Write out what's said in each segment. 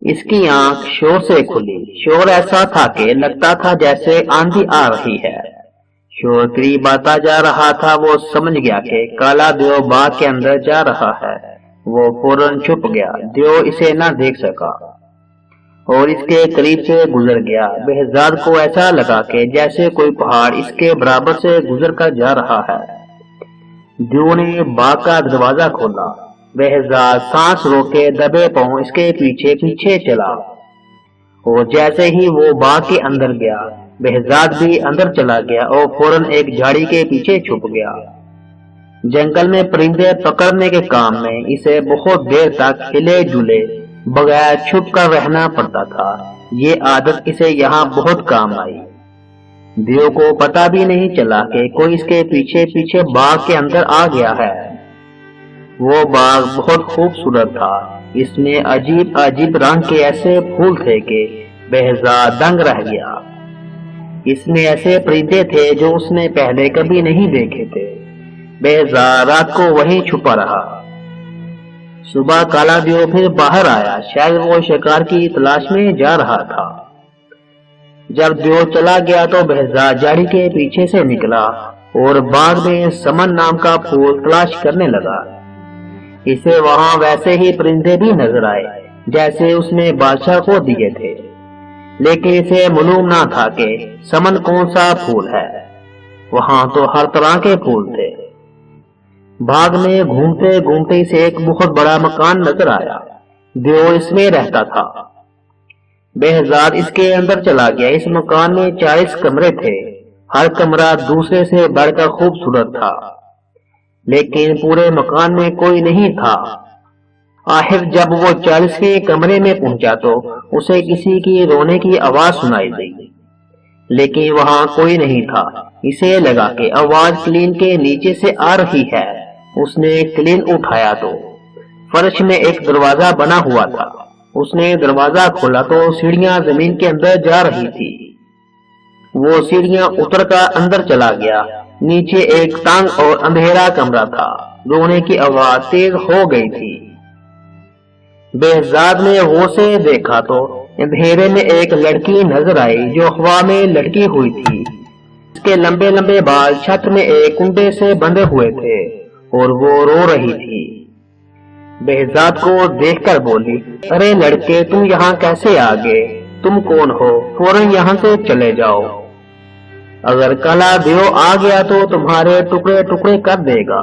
اس کی آنکھ شور سے کھلی۔ شور ایسا تھا کہ لگتا تھا جیسے آندھی آ رہی ہے۔ شور قریب آتا جا رہا تھا۔ وہ سمجھ گیا کہ کالا دیو باغ کے اندر جا رہا ہے۔ وہ فوراً چھپ گیا۔ دیو اسے نہ دیکھ سکا اور اس کے قریب سے گزر گیا۔ بہزاد کو ایسا لگا کہ جیسے کوئی پہاڑ اس کے برابر سے گزر کر جا رہا ہے۔ دیو نے باغ کا دروازہ کھولا۔ بہزاد سانس روکے دبے پاؤں اس کے پیچھے پیچھے چلا اور جیسے ہی وہ باغ کے اندر گیا، بہزاد بھی اندر چلا گیا اور فوراً ایک جھاڑی کے پیچھے چھپ گیا۔ جنگل میں پرندے پکڑنے کے کام میں اسے بہت دیر تک ہلے جلے بغیر چھپ کر رہنا پڑتا تھا۔ یہ عادت اسے یہاں بہت کام آئی۔ دیو کو پتہ بھی نہیں چلا کہ کوئی اس کے پیچھے پیچھے باغ کے اندر آ گیا ہے۔ وہ باغ بہت خوبصورت تھا۔ اس میں عجیب عجیب رنگ کے ایسے پھول تھے کہ بہزاد دنگ رہ گیا۔ اس میں ایسے پرندے تھے جو اس نے پہلے کبھی نہیں دیکھے تھے۔ بہزاد رات کو وہیں چھپا رہا۔ صبح کالا دیو پھر باہر آیا۔ شاید وہ شکار کی تلاش میں جا رہا تھا۔ جب دیو چلا گیا تو بہزاد جھاڑی کے پیچھے سے نکلا اور باغ میں سمن نام کا پھول تلاش کرنے لگا۔ اسے وہاں ویسے ہی پرندے بھی نظر آئے جیسے اس نے بادشاہ کو دیے تھے، لیکن اسے معلوم نہ تھا کہ سمن کون سا پھول ہے۔ وہاں تو ہر طرح کے پھول تھے۔ باغ میں گھومتے گھومتے اسے ایک بہت بڑا مکان نظر آیا۔ دیو اس میں رہتا تھا۔ بہزاد اس کے اندر چلا گیا۔ اس مکان میں 40 کمرے تھے۔ ہر کمرہ دوسرے سے بڑھ کر خوبصورت تھا، لیکن پورے مکان میں کوئی نہیں تھا۔ آخر جب وہ 40ویں کمرے میں پہنچا تو اسے کسی کی رونے کی آواز سنائی دی، لیکن وہاں کوئی نہیں تھا۔ اسے لگا کہ آواز کلین کے نیچے سے آ رہی ہے۔ اس نے کلین اٹھایا تو فرش میں ایک دروازہ بنا ہوا تھا۔ اس نے دروازہ کھولا تو سیڑھیاں زمین کے اندر جا رہی تھی۔ وہ سیڑھیاں اتر کر اندر چلا گیا۔ نیچے ایک تنگ اور اندھیرا کمرہ تھا۔ رونے کی آواز تیز ہو گئی تھی۔ بہزاد نے غور سے دیکھا تو اندھیرے میں ایک لڑکی نظر آئی جو ہوا میں لٹکی ہوئی تھی۔ اس کے لمبے لمبے بال چھت میں ایک کنڈے سے بندھے ہوئے تھے اور وہ رو رہی تھی۔ بہزاد کو دیکھ کر بولی، ارے لڑکے، تم یہاں کیسے آ گئے؟ تم کون ہو؟ فوراً یہاں سے چلے جاؤ۔ اگر کالا دیو آ گیا تو تمہارے ٹکڑے ٹکڑے کر دے گا۔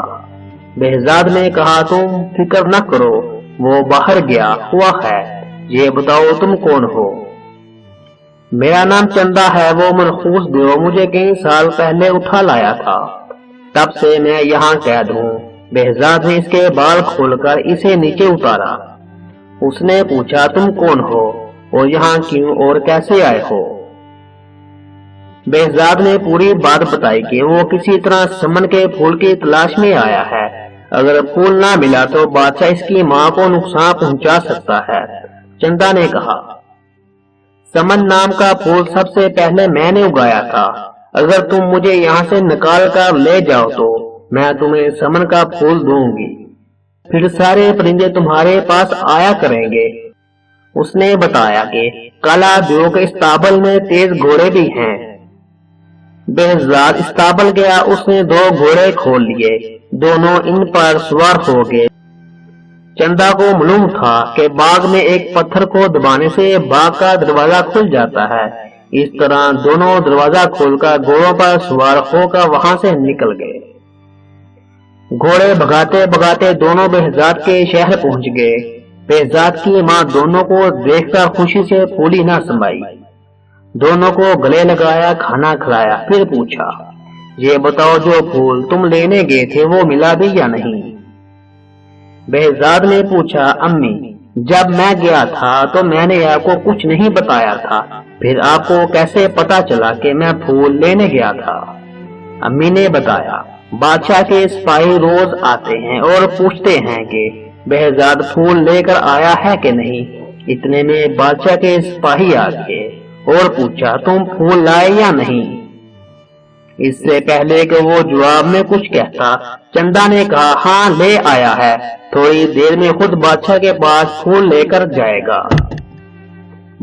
بہزاد نے کہا، تم فکر نہ کرو، وہ باہر گیا ہوا ہے۔ یہ بتاؤ تم کون ہو؟ میرا نام چندا ہے۔ وہ منحوس دیو مجھے کئی سال پہلے اٹھا لایا تھا، تب سے میں یہاں قید ہوں۔ بہزاد نے اس کے بال کھول کر اسے نیچے اتارا۔ اس نے پوچھا، تم کون ہو اور یہاں کیوں اور کیسے آئے ہو؟ بہزاد نے پوری بات بتائی کہ وہ کسی طرح سمن کے پھول کی تلاش میں آیا ہے۔ اگر پھول نہ ملا تو بادشاہ اس کی ماں کو نقصان پہنچا سکتا ہے۔ چندا نے کہا، سمن نام کا پھول سب سے پہلے میں نے اگایا تھا۔ اگر تم مجھے یہاں سے نکال کر لے جاؤ تو میں تمہیں سمن کا پھول دوں گی، پھر سارے پرندے تمہارے پاس آیا کریں گے۔ اس نے بتایا کہ کالا دیو کے استابل میں تیز گھوڑے بھی ہیں۔ بہزاد استابل گیا۔ اس نے 2 گھوڑے کھول لیے، دونوں ان پر سوار ہو گئے۔ چندا کو معلوم تھا کہ باغ میں ایک پتھر کو دبانے سے باغ کا دروازہ کھل جاتا ہے۔ اس طرح دونوں دروازہ کھول کر گھوڑوں پر سوار ہو کر وہاں سے نکل گئے۔ گھوڑے بھگاتے بھگاتے دونوں بہزاد کے شہر پہنچ گئے۔ بہزاد کی ماں دونوں کو دیکھ کر خوشی سے پھولی نہ سمائی۔ دونوں کو گلے لگایا، کھانا کھلایا، پھر پوچھا، یہ بتاؤ جو پھول تم لینے گئے تھے وہ ملا بھی یا نہیں؟ بہزاد نے پوچھا، امی، جب میں گیا تھا تو میں نے آپ کو کچھ نہیں بتایا تھا، پھر آپ کو کیسے پتا چلا کہ میں پھول لینے گیا تھا؟ امی نے بتایا، بادشاہ کے سپاہی روز آتے ہیں اور پوچھتے ہیں کہ بہزاد پھول لے کر آیا ہے کہ نہیں۔ اتنے میں بادشاہ کے سپاہی آ گئے اور پوچھا، تم پھول لائے یا نہیں؟ اس سے پہلے کہ وہ جواب میں کچھ کہتا، چندا نے کہا، ہاں لے آیا ہے، تھوڑی دیر میں خود بادشاہ کے پاس پھول لے کر جائے گا۔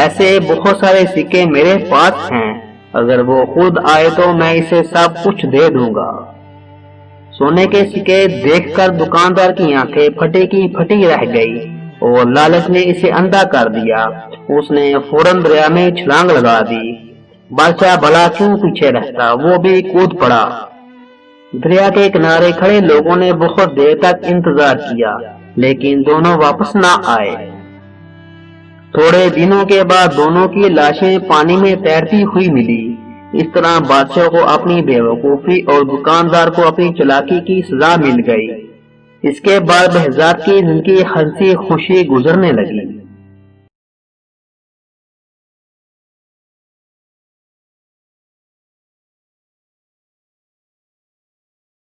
ایسے بہت سارے سکے میرے پاس ہیں، اگر وہ خود آئے تو میں اسے سب کچھ دے دوں گا۔ سونے کے سکے دیکھ کر دکاندار کی آنکھیں پھٹی کی پھٹی رہ گئی اور لالچ نے اسے اندھا کر دیا۔ اس نے فوراً دریا میں چھلانگ لگا دی۔ بادشاہ بھلا کیوں پیچھے رہتا، وہ بھی کود پڑا۔ دریا کے کنارے کھڑے لوگوں نے بہت دیر تک انتظار کیا لیکن دونوں واپس نہ آئے۔ تھوڑے دنوں کے بعد دونوں کی لاشیں پانی میں تیرتی ہوئی ملی۔ اس طرح بادشاہ کو اپنی بیوقوفی اور دکاندار کو اپنی چالاکی کی سزا مل گئی۔ اس کے بعد بہزاد کی زندگی ہنسی خوشی گزرنے لگی۔